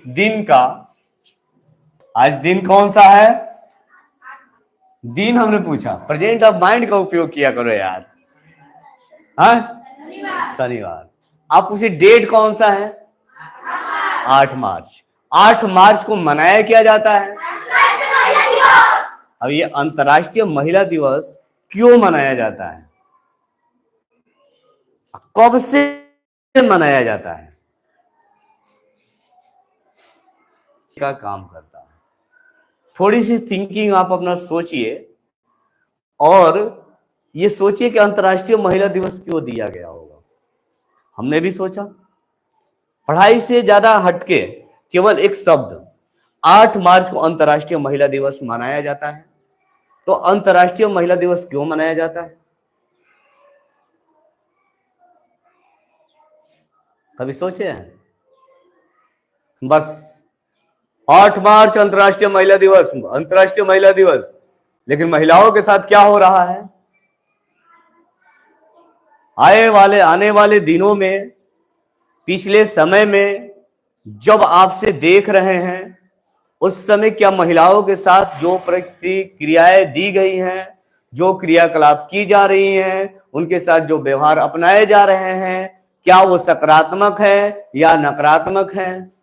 दिन का, आज दिन कौन सा है? दिन हमने पूछा, प्रेजेंट ऑफ माइंड का उपयोग किया करो यार। हाँ, शनिवार। आप पूछे डेट कौन सा है? 8 मार्च। 8 मार्च को मनाया क्या जाता है? अब ये अंतर्राष्ट्रीय महिला दिवस क्यों मनाया जाता है, कब से मनाया जाता है, का काम करता है? थोड़ी सी थिंकिंग आप अपना सोचिए और ये सोचिए कि अंतर्राष्ट्रीय महिला दिवस क्यों दिया गया होगा। हमने भी सोचा, पढ़ाई से ज्यादा हटके केवल एक शब्द, 8 मार्च को अंतर्राष्ट्रीय महिला दिवस मनाया जाता है। तो अंतर्राष्ट्रीय महिला दिवस क्यों मनाया जाता है? कभी सोचे हैं? बस 8 मार्च अंतर्राष्ट्रीय महिला दिवस, अंतर्राष्ट्रीय महिला दिवस, लेकिन महिलाओं के साथ क्या हो रहा है? आने वाले दिनों में, पिछले समय में जब आपसे देख रहे हैं, उस समय क्या महिलाओं के साथ जो प्रतिक्रियाएं दी गई हैं, जो क्रियाकलाप की जा रही हैं, उनके साथ जो व्यवहार अपनाए जा रहे हैं, क्या वो सकारात्मक है या नकारात्मक है?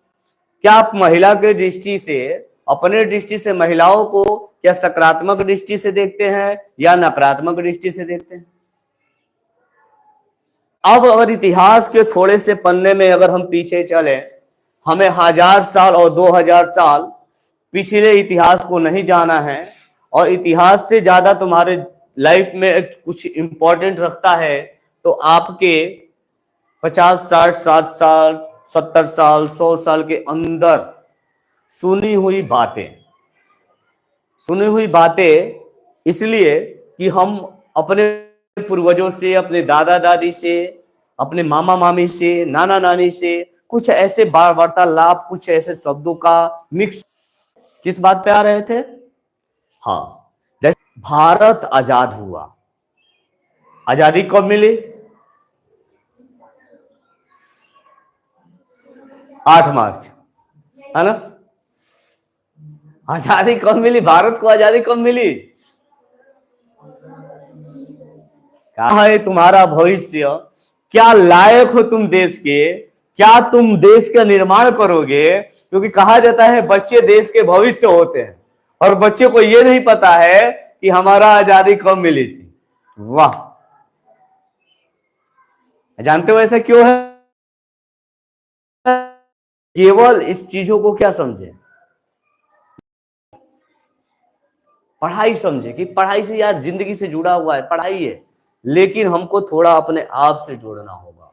क्या आप महिला के दृष्टि से, अपने दृष्टि से महिलाओं को क्या सकारात्मक दृष्टि से देखते हैं या नकारात्मक दृष्टि से देखते हैं? अब अगर इतिहास के थोड़े से पन्ने में अगर हम पीछे चले, हमें 1000 साल और 2000 साल पिछले इतिहास को नहीं जाना है, और इतिहास से ज्यादा तुम्हारे लाइफ में कुछ इंपॉर्टेंट रखता है, तो आपके 50, 60, 60 साल, 70 साल, 100 साल के अंदर सुनी हुई बातें इसलिए कि हम अपने पूर्वजों से, अपने दादा दादी से, अपने मामा मामी से, नाना नानी से कुछ ऐसे वार्तालाप, कुछ ऐसे शब्दों का मिक्स किस बात पे आ रहे थे? हाँ, जैसे भारत आजाद हुआ, आजादी कब मिली? 8 मार्च, है ना? आजादी कब मिली? भारत को आजादी कब मिली? कहाँ है तुम्हारा भविष्य? क्या लायक हो तुम देश के? क्या तुम देश का निर्माण करोगे? क्योंकि कहा जाता है बच्चे देश के भविष्य होते हैं, और बच्चे को यह नहीं पता है कि हमारा आजादी कब मिली थी। वाह, जानते हो ऐसा क्यों है? केवल इस चीजों को क्या समझे, पढ़ाई समझे कि पढ़ाई से यार जिंदगी से जुड़ा हुआ है, पढ़ाई है, लेकिन हमको थोड़ा अपने आप से जोड़ना होगा।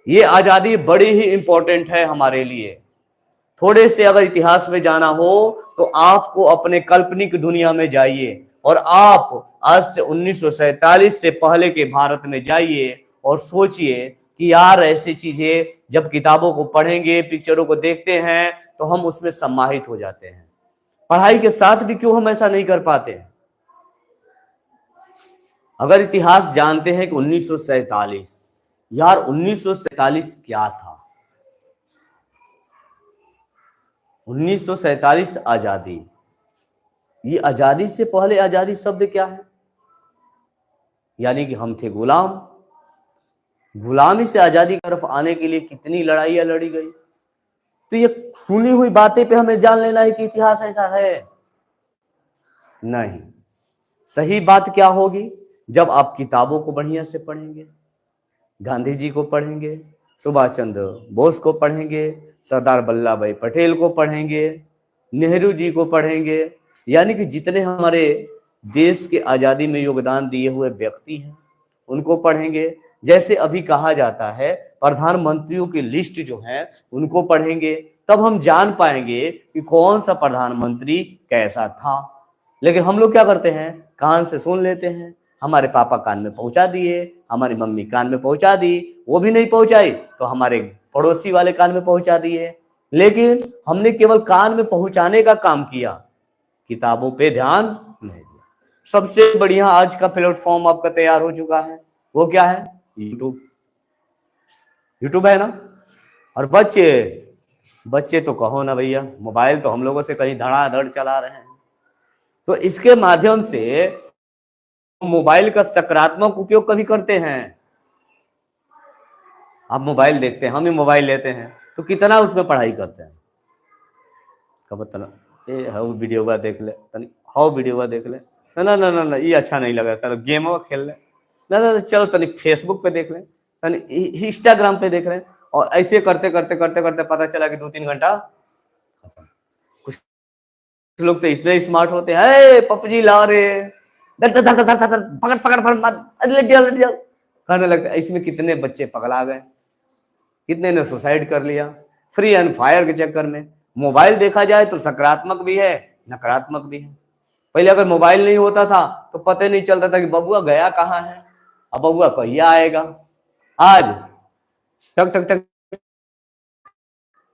ये आजादी बड़ी ही इंपॉर्टेंट है हमारे लिए। थोड़े से अगर इतिहास में जाना हो तो आपको अपने काल्पनिक दुनिया में जाइए, और आप आज से 1947 से पहले के भारत में जाइए और सोचिए कि यार ऐसी चीजें जब किताबों को पढ़ेंगे, पिक्चरों को देखते हैं, तो हम उसमें सम्माहित हो जाते हैं। पढ़ाई के साथ भी क्यों हम ऐसा नहीं कर पाते हैं? अगर इतिहास जानते हैं कि 1947, यार 1947 क्या था? 1947 आजादी। ये आजादी से पहले आजादी शब्द क्या है? यानी कि हम थे गुलाम। गुलामी से आजादी की तरफ आने के लिए कितनी लड़ाइयां लड़ी गई। तो ये सुनी हुई बातें पे हमें जान लेना है कि इतिहास ऐसा है? नहीं। सही बात क्या होगी? जब आप किताबों को बढ़िया से पढ़ेंगे, गांधी जी को पढ़ेंगे, सुभाष चंद्र बोस को पढ़ेंगे, सरदार वल्लभ भाई पटेल को पढ़ेंगे, नेहरू जी को पढ़ेंगे, यानी कि जितने हमारे देश के आजादी में योगदान दिए हुए व्यक्ति हैं उनको पढ़ेंगे। जैसे अभी कहा जाता है प्रधानमंत्रियों की लिस्ट जो है उनको पढ़ेंगे, तब हम जान पाएंगे कि कौन सा प्रधानमंत्री कैसा था। लेकिन हम लोग क्या करते हैं? कान से सुन लेते हैं, हमारे पापा कान में पहुंचा दिए, हमारी मम्मी कान में पहुंचा दी, वो भी नहीं पहुंचाई तो हमारे पड़ोसी वाले कान में पहुंचा दिए। लेकिन हमने केवल कान में पहुंचाने का काम किया, किताबों पे ध्यान नहीं दिया। सबसे बढ़िया आज का प्लेटफॉर्म आपका तैयार हो चुका है, वो क्या है? यूट्यूब। यूट्यूब है ना? और बच्चे बच्चे तो कहो ना भैया, मोबाइल तो हम लोगों से कहीं धड़ाधड़ चला रहे हैं। तो इसके माध्यम से मोबाइल का सकारात्मक उपयोग कभी करते हैं? आप मोबाइल देखते हैं, हम ही मोबाइल लेते हैं तो कितना उसमें पढ़ाई करते हैं? कब तना ए हाउ वीडियो देख ले, तनी हाउ वीडियो देख ले, ना ना ना ना ना ये अच्छा नहीं लगा, चलो गेम खेल ले, ना ना चलो तनी फेसबुक पे देख ले, तनी इंस्टाग्राम पे देख रहे हैं। और ऐसे करते करते करते करते पता चला कि 2-3 घंटा। कुछ लोग तो इतने स्मार्ट होते हैं, पबजी ला रहे, पकड़ पकड़ पकड़ करने लगता है। इसमें कितने बच्चे पगला गए, कितने ने सुसाइड कर लिया फ्री एंड फायर के चक्कर में। मोबाइल देखा जाए तो सकारात्मक भी है, नकारात्मक भी है। पहले अगर मोबाइल नहीं होता था तो पता नहीं चलता था कि बबुआ गया कहाँ है, अब बबुआ कहिया आएगा। आज टक टक टक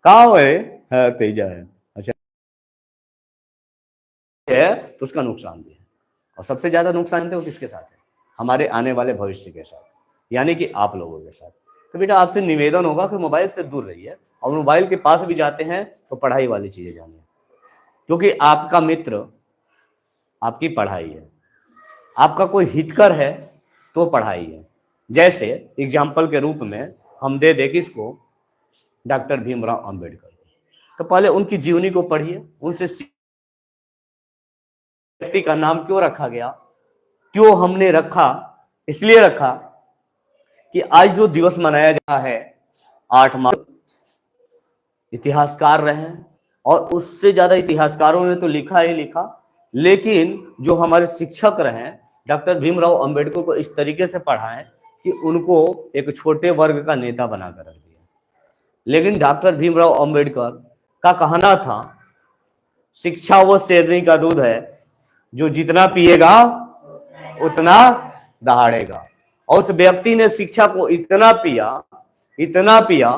कहाँ है तेजा है, अच्छा है, तो उसका नुकसान भी है। और सबसे ज्यादा नुकसान तो किसके साथ है? हमारे आने वाले भविष्य के साथ, यानी कि आप लोगों के साथ। तो बेटा आपसे निवेदन होगा कि मोबाइल से दूर रहिए, और मोबाइल के पास भी जाते हैं तो पढ़ाई वाली चीजें जानिए, क्योंकि आपका मित्र आपकी पढ़ाई है, आपका कोई हितकर है तो पढ़ाई है। जैसे एग्जाम्पल के रूप में हम दे दे किसको, डॉक्टर भीमराव अंबेडकर। तो पहले उनकी जीवनी को पढ़िए, उनसे व्यक्ति का नाम क्यों रखा गया, क्यों हमने रखा, इसलिए रखा कि आज जो दिवस मनाया जा रहा है 8 मार्च, इतिहासकार रहे, और उससे ज्यादा इतिहासकारों ने तो लिखा ही लिखा, लेकिन जो हमारे शिक्षक रहे डॉक्टर भीमराव अंबेडकर को इस तरीके से पढ़ाएं कि उनको एक छोटे वर्ग का नेता बनाकर रख दिया। लेकिन डॉक्टर भीमराव अंबेडकर का कहना था, शिक्षा वो शेरनी का दूध है, जो जितना पिएगा उतना दहाड़ेगा। और उस व्यक्ति ने शिक्षा को इतना पिया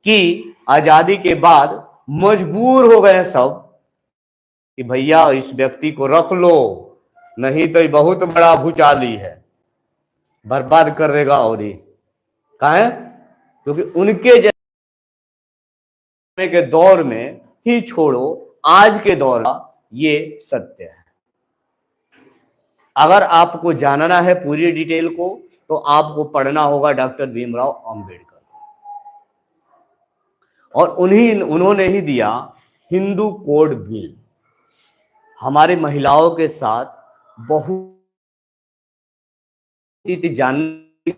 कि आजादी के बाद मजबूर हो गए सब कि भैया इस व्यक्ति को रख लो, नहीं तो बहुत बड़ा भूचाली है, बर्बाद कर देगा। और ये कहा है क्योंकि उनके जमाने के दौर में ही छोड़ो, आज के दौर का ये सत्य है। अगर आपको जानना है पूरी डिटेल को तो आपको पढ़ना होगा डॉक्टर भीमराव अंबेडकर, और उन्होंने ही दिया हिंदू कोड बिल। हमारी महिलाओं के साथ बहुत जानने,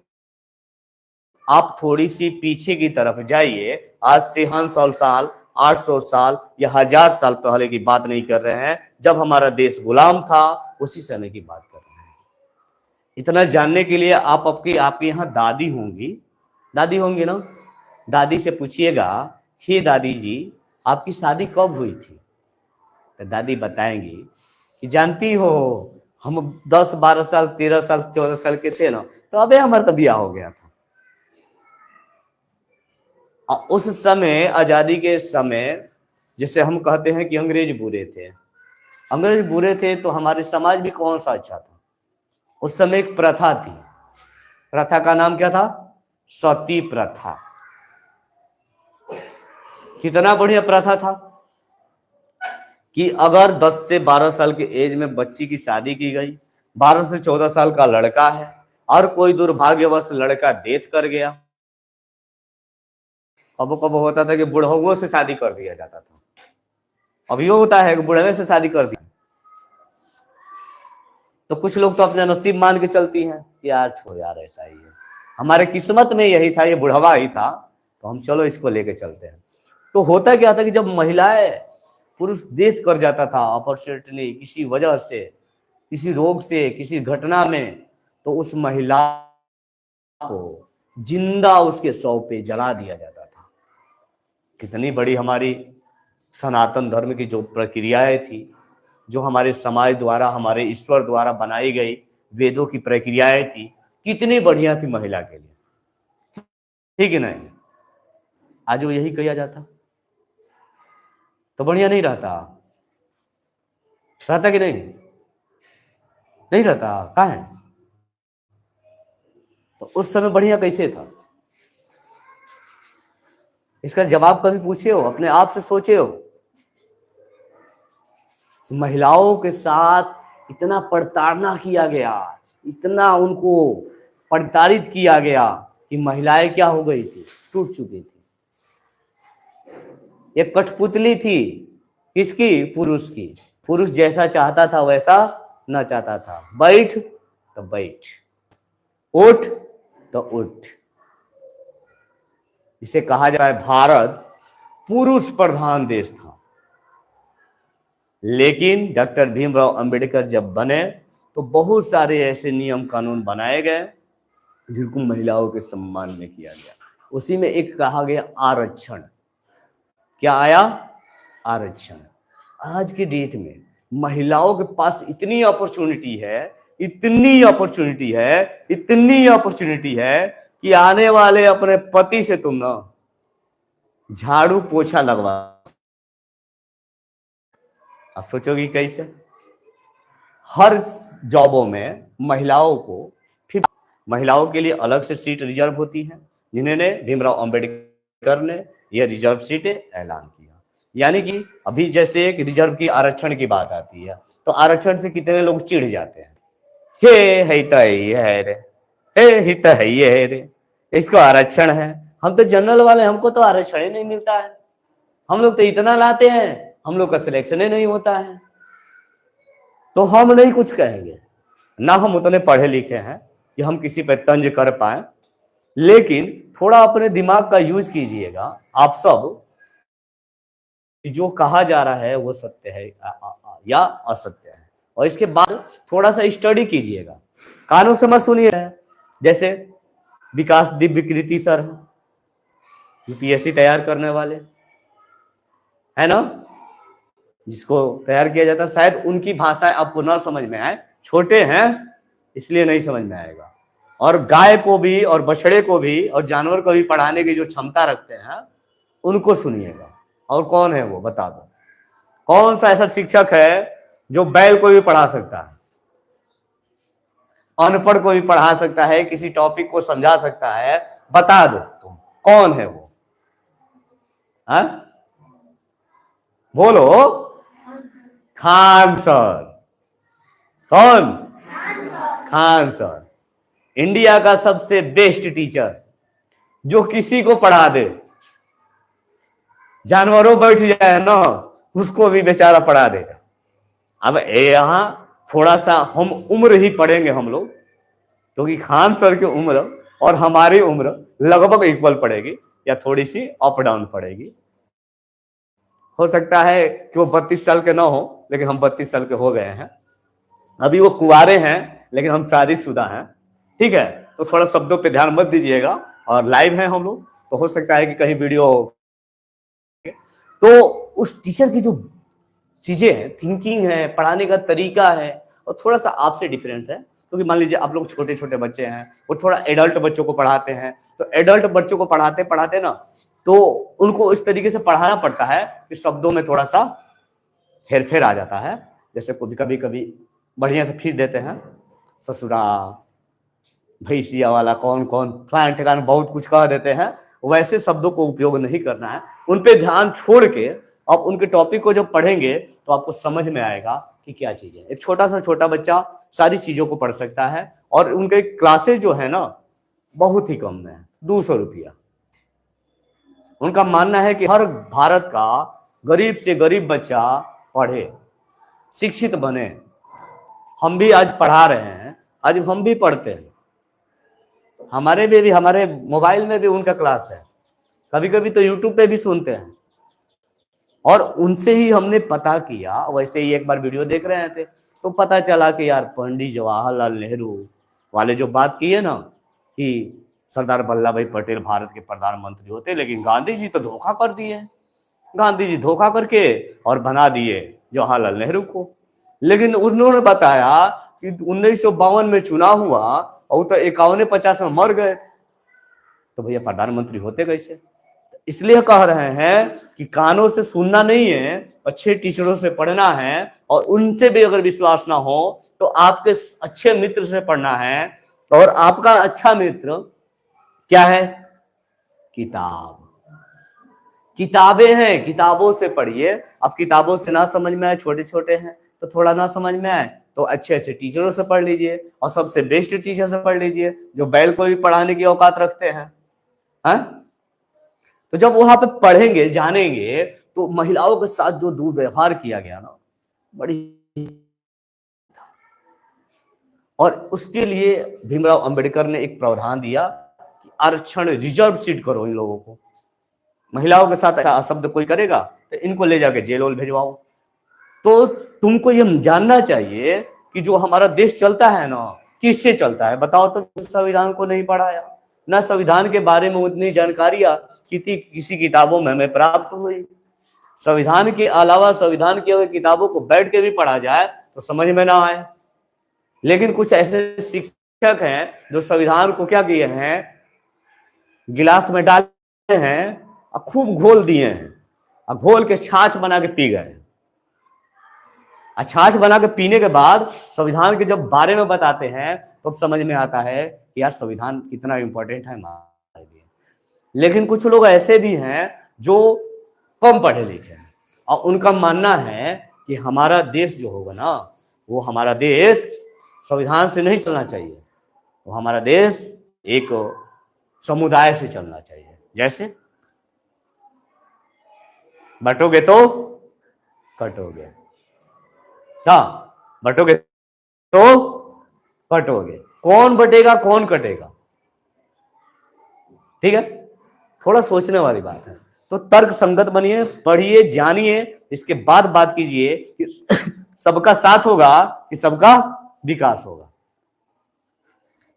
आप थोड़ी सी पीछे की तरफ जाइए, आज से 500 साल 800 साल या 1000 साल पहले की बात नहीं कर रहे हैं, जब हमारा देश गुलाम था उसी समय की बात कर रहे हैं। इतना जानने के लिए आप आपके यहाँ दादी होंगी ना, दादी से पूछिएगा, हे दादी जी आपकी शादी कब हुई थी? तो दादी बताएंगी कि जानती हो हम 10 12 साल 13 साल 14 साल के थे ना, तो अबे हमारा तो ब्याह हो गया था। और उस समय आजादी के समय, जिसे हम कहते हैं कि अंग्रेज बुरे थे, तो हमारे समाज भी कौन सा अच्छा था? उस समय एक प्रथा थी, प्रथा का नाम क्या था? सती प्रथा। कितना बढ़िया प्रथा था कि अगर 10 से 12 साल के एज में बच्ची की शादी की गई, 12 से 14 साल का लड़का है और कोई दुर्भाग्यवश लड़का डेथ कर गया, कब होता था कि बुढ़ाओं से शादी कर दिया जाता था, अभी होता है कि बुढ़वे से शादी कर दिया। तो कुछ लोग तो अपना नसीब मान के चलती हैं, यार छोड़ यार ऐसा ही है, हमारे किस्मत में यही था, ये बुढ़वा ही था, तो हम चलो इसको लेके चलते हैं। तो होता क्या था कि जब महिलाएं, पुरुष डेथ कर जाता था अपॉर्चुनिटी किसी वजह से, किसी रोग से, किसी घटना में, तो उस महिला को जिंदा उसके शव पे जला दिया जाता था। कितनी बड़ी हमारी सनातन धर्म की जो प्रक्रियाएं थी, जो हमारे समाज द्वारा, हमारे ईश्वर द्वारा बनाई गई वेदों की प्रक्रियाएं थी, कितनी बढ़िया थी महिला के लिए, ठीक है नहीं? आज वो यही किया जाता तो बढ़िया नहीं रहता कि नहीं? नहीं रहता, कहाँ है? तो उस समय बढ़िया कैसे था? इसका जवाब कभी पूछे हो, अपने आप से सोचे हो? महिलाओं के साथ इतना प्रताड़ना किया गया, इतना उनको प्रताड़ित किया गया कि महिलाएं क्या हो गई थी, टूट चुकी थी। एक कठपुतली थी, किसकी? पुरुष की। पुरुष जैसा चाहता था वैसा ना चाहता था। बैठ तो बैठ, उठ तो उठ। इसे कहा जाता है भारत पुरुष प्रधान देश था। लेकिन डॉक्टर भीमराव अंबेडकर जब बने तो बहुत सारे ऐसे नियम कानून बनाए गए जिनको महिलाओं के सम्मान में किया गया। उसी में एक कहा गया आरक्षण। क्या आया? आरक्षण। आज की डेट में महिलाओं के पास इतनी अपॉर्चुनिटी है, इतनी अपॉर्चुनिटी है, इतनी अपॉर्चुनिटी है कि आने वाले अपने पति से तुम ना झाड़ू पोछा लगवा। अब सोचोगी कैसे? हर जॉबों में महिलाओं को, फिर महिलाओं के लिए अलग से सीट रिजर्व होती है, जिन्होंने भीमराव अंबेडकर ने यह रिजर्व सीटें ऐलान किया। यानी कि अभी जैसे एक रिजर्व की आरक्षण की बात आती है तो आरक्षण से कितने लोग चिढ़ जाते हैं, हे हित है रे, हे हित है रे, इसको आरक्षण है। हम तो जनरल वाले, हमको तो आरक्षण ही नहीं मिलता है, हम लोग तो इतना लाते हैं, हम लोग का सिलेक्शन ही नहीं होता है। तो हम नहीं कुछ कहेंगे, ना हम उतने पढ़े लिखे हैं कि हम किसी पे तंज कर पाए, लेकिन थोड़ा अपने दिमाग का यूज कीजिएगा। आप सब जो कहा जा रहा है वो सत्य है या असत्य है, और इसके बाद थोड़ा सा स्टडी कीजिएगा। कानों से मत सुनिए। जैसे विकास दिव्य कृति सर हैं, यूपीएससी तैयार करने वाले है ना, जिसको तैयार किया जाता है, शायद उनकी भाषाएं आपको ना समझ में आए, छोटे हैं इसलिए नहीं समझ में आएगा। और गाय को भी और बछड़े को भी और जानवर को भी पढ़ाने की जो क्षमता रखते हैं उनको सुनिएगा। और कौन है वो, बता दो कौन सा ऐसा शिक्षक है जो बैल को भी पढ़ा सकता है, अनपढ़ को भी पढ़ा सकता है, किसी टॉपिक को समझा सकता है? बता दो तुम कौन है वो? हा? बोलो। खान सर। कौन? खान सर, इंडिया का सबसे बेस्ट टीचर, जो किसी को पढ़ा दे। जानवरों बैठ जाए ना, उसको भी बेचारा पढ़ा देगा। अब यहां थोड़ा सा हम उम्र ही पढ़ेंगे हम लोग, क्योंकि खान सर की उम्र और हमारी उम्र लगभग इक्वल पड़ेगी या थोड़ी सी अप डाउन पड़ेगी। हो सकता है कि वो 32 साल के ना हो, लेकिन हम 32 साल के हो गए हैं। अभी वो कुंवारे हैं लेकिन हम शादीशुदा हैं, ठीक है? तो थोड़ा शब्दों पे ध्यान मत दीजिएगा, और लाइव हैं हम लोग, तो हो सकता है कि कहीं वीडियो। तो उस टीचर की जो चीजें हैं, थिंकिंग है, पढ़ाने का तरीका है, और थोड़ा सा आपसे डिफरेंस है। क्योंकि मान लीजिए आप लोग छोटे छोटे बच्चे हैं, वो थोड़ा एडल्ट बच्चों को पढ़ाते हैं, तो एडल्ट बच्चों को पढ़ाते पढ़ाते ना, तो उनको इस तरीके से पढ़ाना पड़ता है कि शब्दों में थोड़ा सा हेरफेर आ जाता है। जैसे कभी कभी बढ़िया से खींच देते हैं, ससुरा भैंसिया वाला कौन कौन फलान ठिकाना बहुत कुछ कह देते हैं, वैसे शब्दों को उपयोग नहीं करना है। उन पे ध्यान छोड़ के आप उनके टॉपिक को जब पढ़ेंगे तो आपको समझ में आएगा कि क्या चीज है। एक छोटा सा छोटा बच्चा सारी चीजों को पढ़ सकता है, और उनके क्लासेस जो है ना बहुत ही कम में है, 200 रुपया। उनका मानना है कि हर भारत का गरीब से गरीब बच्चा पढ़े, शिक्षित बने। हम भी आज पढ़ा रहे हैं, आज हम भी पढ़ते हैं, हमारे भी हमारे मोबाइल में भी उनका क्लास है, कभी कभी तो यूट्यूब पे भी सुनते हैं। और उनसे ही हमने पता किया, वैसे ही एक बार वीडियो देख रहे थे तो पता चला कि यार पंडित जवाहरलाल नेहरू वाले जो बात की है ना कि सरदार वल्लभ भाई पटेल भारत के प्रधानमंत्री होते, लेकिन गांधी जी तो धोखा कर दिए। गांधी जी धोखा करके और बना दिए जवाहरलाल नेहरू को। लेकिन उन्होंने बताया कि 1952 में चुनाव हुआ और तो 51-50 में मर गए, तो भैया प्रधानमंत्री होते कैसे? इसलिए कह रहे हैं कि कानों से सुनना नहीं है, अच्छे टीचरों से पढ़ना है, और उनसे भी अगर विश्वास ना हो तो आपके अच्छे मित्र से पढ़ना है। और आपका अच्छा मित्र क्या है? किताब। किताबें हैं, किताबों से पढ़िए। अब किताबों से ना समझ में आए, छोटे छोटे हैं तो थोड़ा ना समझ में आए तो अच्छे अच्छे टीचरों से पढ़ लीजिए, और सबसे बेस्ट टीचर से पढ़ लीजिए जो बैल को भी पढ़ाने की औकात रखते हैं। तो जब वहां पे पढ़ेंगे जानेंगे तो महिलाओं के साथ जो दुर्व्यवहार किया गया ना, बड़ी, और उसके लिए भीमराव अंबेडकर ने एक प्रावधान दिया कि आरक्षण, रिजर्व सीट करो इन लोगों को। महिलाओं के साथ ऐसा शब्द कोई करेगा तो इनको ले जाके जेल वोल भिजवाओ। तो तुमको ये जानना चाहिए कि जो हमारा देश चलता है ना, किससे चलता है बताओ तो? संविधान को नहीं पढ़ाया, ना संविधान के बारे में उतनी जानकारियां किसी किताबों में हमें प्राप्त हुई। संविधान के अलावा संविधान की अगर किताबों को बैठ के भी पढ़ा जाए तो समझ में ना आए। लेकिन कुछ ऐसे शिक्षक हैं जो संविधान को क्या किए हैं, गिलास में डाले हैं और खूब घोल दिए हैं, और घोल के छाछ बना के पी गए। छाछ बना के पीने के बाद संविधान के जब बारे में बताते हैं तो समझ में आता है कि यार संविधान कितना इंपॉर्टेंट है हमारे लिए। लेकिन कुछ लोग ऐसे भी हैं जो कम पढ़े लिखे हैं और उनका मानना है कि हमारा देश जो होगा ना, वो हमारा देश संविधान से नहीं चलना चाहिए, वो हमारा देश एक समुदाय से चलना चाहिए। जैसे बटोगे तो कटोगे, क्या बटोगे तो कटोगे, कौन बटेगा कौन कटेगा? ठीक है, थोड़ा सोचने वाली बात है। तो तर्क संगत बनिए, पढ़िए, जानिए, इसके बाद बात कीजिए कि सबका साथ होगा कि सबका विकास होगा।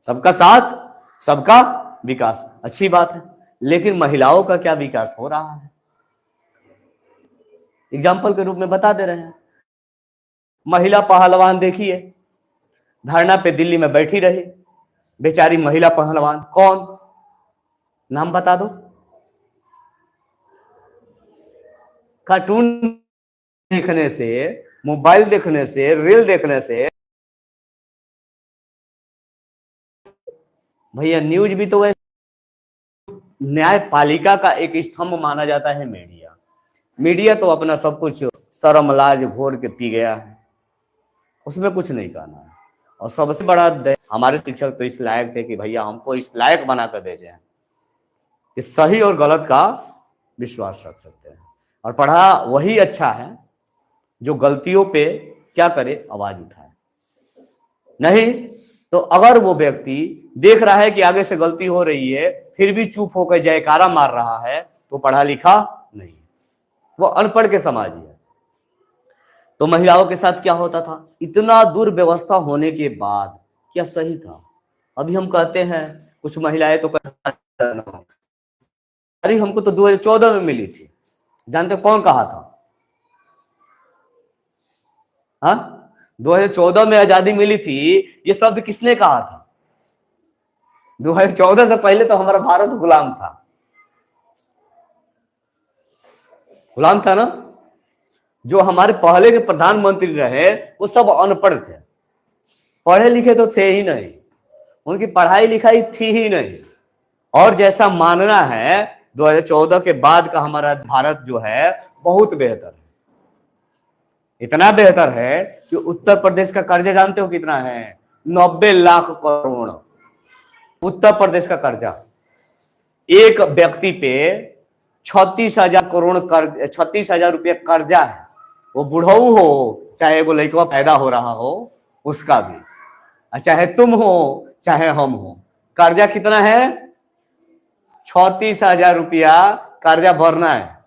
सबका साथ सबका विकास, अच्छी बात है, लेकिन महिलाओं का क्या विकास हो रहा है? एग्जाम्पल के रूप में बता दे रहे हैं। महिला पहलवान देखिए, धरना पे दिल्ली में बैठी रही बेचारी महिला पहलवान। कौन? नाम बता दो। कार्टून देखने से, मोबाइल देखने से, रील देखने से, भैया न्यूज भी तो वैसे न्यायपालिका का एक स्तंभ माना जाता है मीडिया। मीडिया तो अपना सब कुछ शर्म लाज घोर के पी गया है, उसमें कुछ नहीं कहना है। और सबसे बड़ा हमारे शिक्षक तो इस लायक थे कि भैया हमको इस लायक बनाकर भेजे हैं कि सही और गलत का विश्वास रख सकते हैं। और पढ़ा वही अच्छा है जो गलतियों पे क्या करे, आवाज उठाए। नहीं तो अगर वो व्यक्ति देख रहा है कि आगे से गलती हो रही है फिर भी चुप होकर जयकारा मार रहा है तो पढ़ा लिखा नहीं, वो अनपढ़ के समाज है। तो महिलाओं के साथ क्या होता था? इतना दुर्व्यवस्था होने के बाद क्या सही था? अभी हम कहते हैं कुछ महिलाएं तो अरे हमको तो 2014 में मिली थी, जानते कौन कहा था? हाँ, 2014 में आजादी मिली थी, ये शब्द किसने कहा था? 2014 से पहले तो हमारा भारत गुलाम था, गुलाम था ना। जो हमारे पहले के प्रधानमंत्री रहे वो सब अनपढ़ थे, पढ़े लिखे तो थे ही नहीं, उनकी पढ़ाई लिखाई थी ही नहीं। और जैसा मानना है 2014 के बाद का हमारा भारत जो है बहुत बेहतर है। इतना बेहतर है कि उत्तर प्रदेश का कर्जा जानते हो कितना है? 90 लाख करोड़ उत्तर प्रदेश का कर्जा। एक व्यक्ति पे 36,000 करोड़ कर्ज, 36,000 रुपया कर्जा है। वो बुढ़ऊ हो चाहे वो लड़का पैदा हो रहा हो उसका भी, चाहे तुम हो चाहे हम हो, कर्जा कितना है? 36,000 रुपया कर्जा भरना है।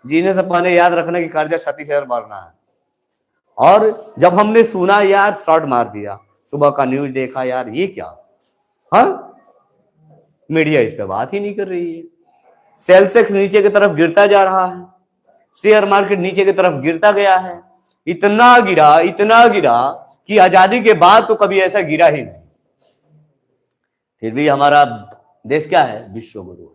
जीने से पहले याद रखना कि कर्जा 36,000 भरना है। और जब हमने सुना यार शॉर्ट मार दिया, सुबह का न्यूज देखा, यार ये क्या? हाँ, मीडिया इस पे बात ही नहीं कर रही है। सेंसेक्स नीचे की तरफ गिरता जा रहा है, शेयर मार्केट नीचे की तरफ गिरता गया है, इतना गिरा कि आजादी के बाद तो कभी ऐसा गिरा ही नहीं। फिर भी हमारा देश क्या है? विश्व गुरु।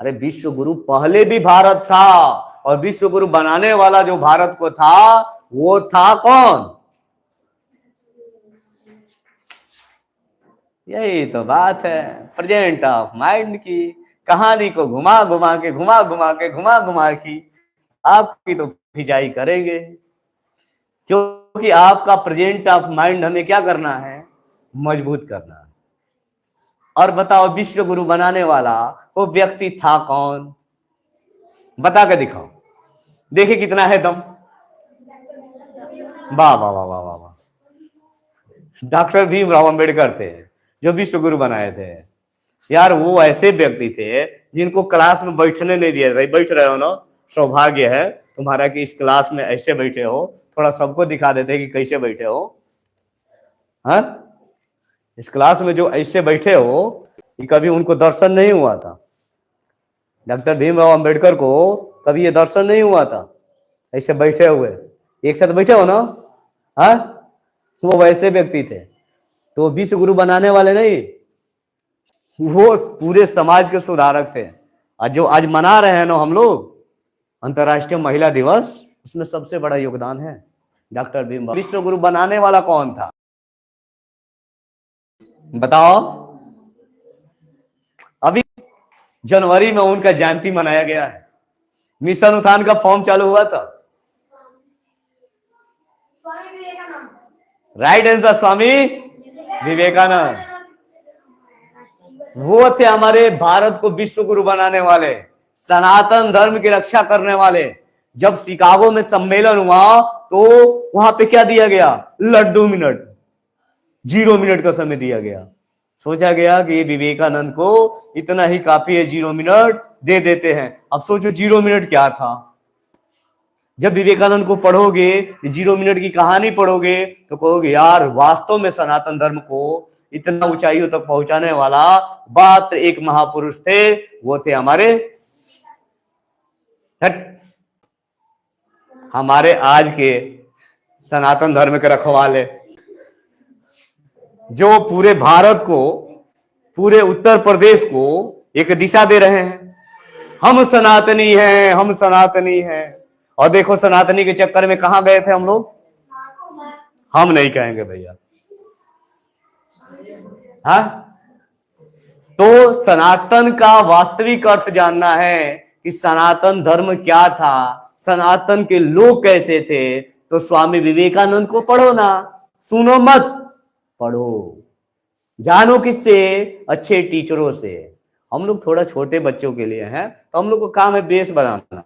अरे विश्व गुरु पहले भी भारत था, और विश्व गुरु बनाने वाला जो भारत को था वो था कौन? यही तो बात है प्रेजेंट ऑफ माइंड की। कहानी को घुमा घुमा के आपकी तो खिंचाई करेंगे, क्योंकि आपका प्रेजेंट ऑफ माइंड हमें क्या करना है, मजबूत करना है। और बताओ, विश्व गुरु बनाने वाला वो व्यक्ति था कौन? बता के दिखाओ, देखिए कितना है दम। वाह वाह वाह वाह वाह वाह, डॉक्टर भीमराव अंबेडकर थे जो विश्व गुरु बनाए थे। यार वो ऐसे व्यक्ति थे जिनको क्लास में बैठने नहीं दिया था। बैठ रहे हो ना, सौभाग्य है तुम्हारा कि इस क्लास में ऐसे बैठे हो। थोड़ा सबको दिखा देते कि कैसे बैठे हो। हाँ, इस क्लास में जो ऐसे बैठे हो, ये कभी उनको दर्शन नहीं हुआ था। डॉक्टर भीमराव अंबेडकर को कभी ये दर्शन नहीं हुआ था ऐसे बैठे हुए, एक साथ बैठे हो ना। हाँ, वो वैसे व्यक्ति थे। तो विश्व गुरु बनाने वाले नहीं, वो पूरे समाज के सुधारक थे। और जो आज मना रहे हैं ना हम लोग अंतर्राष्ट्रीय महिला दिवस, उसमें सबसे बड़ा योगदान है डॉक्टर भीमराव। विश्व गुरु बनाने वाला कौन था बताओ? अभी जनवरी में उनका जयंती मनाया गया है। मिशन उत्थान का फॉर्म चालू हुआ था। Right answer, Swami Vivekananda. वो थे हमारे भारत को विश्व गुरु बनाने वाले, सनातन धर्म की रक्षा करने वाले। जब शिकागो में सम्मेलन हुआ तो वहां पे क्या दिया गया, लड्डू मिनट, 0 मिनट का समय दिया गया। सोचा गया कि विवेकानंद को इतना ही काफी है, 0 मिनट दे देते हैं। अब सोचो 0 मिनट क्या था। जब विवेकानंद को पढ़ोगे, 0 मिनट की कहानी पढ़ोगे, तो कहोगे यार वास्तव में सनातन धर्म को इतना ऊंचाइयों तक पहुंचाने वाला बात एक महापुरुष थे। वो थे हमारे आज के सनातन धर्म के रखवाले, जो पूरे भारत को, पूरे उत्तर प्रदेश को एक दिशा दे रहे हैं। हम सनातनी हैं, हम सनातनी हैं। और देखो सनातनी के चक्कर में कहां गए थे हम लोग। हम नहीं कहेंगे भैया। हाँ, तो सनातन का वास्तविक अर्थ जानना है कि सनातन धर्म क्या था, सनातन के लोग कैसे थे, तो स्वामी विवेकानंद को पढ़ो ना, सुनो मत, पढ़ो, जानो किससे, अच्छे टीचरों से। हम लोग थोड़ा छोटे बच्चों के लिए हैं, तो हम लोग को काम है बेस बनाना।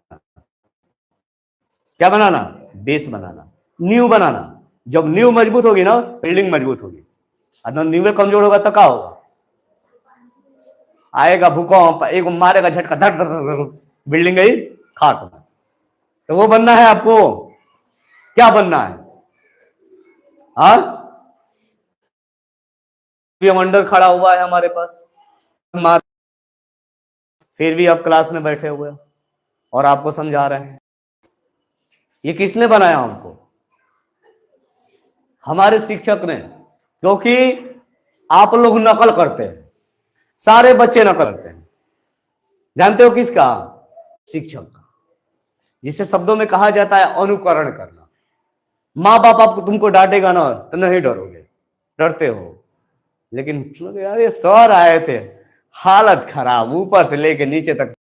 क्या बनाना, बेस बनाना, नींव बनाना। जब नींव मजबूत होगी ना, बिल्डिंग मजबूत होगी। अगर नींव कमजोर होगा तो क्या होगा, आएगा भूकंप, एक मारेगा झटका, धड़ धड़, बिल्डिंग गई खाक। तो वो बनना है आपको, क्या बनना है? हाँ, अंडर खड़ा हुआ है हमारे पास, फिर भी आप क्लास में बैठे हुए और आपको समझा रहे हैं। ये किसने बनाया हमको? हमारे शिक्षक ने। क्योंकि आप लोग नकल करते हैं, सारे बच्चे नकल करते हैं। जानते हो किसका? शिक्षक का, जिसे शब्दों में कहा जाता है अनुकरण करना। माँ बाप आपको तुमको डांटेगा ना तो नहीं डरोगे, डरते हो। लेकिन यार ये सर आए थे, हालत खराब, ऊपर से लेके नीचे तक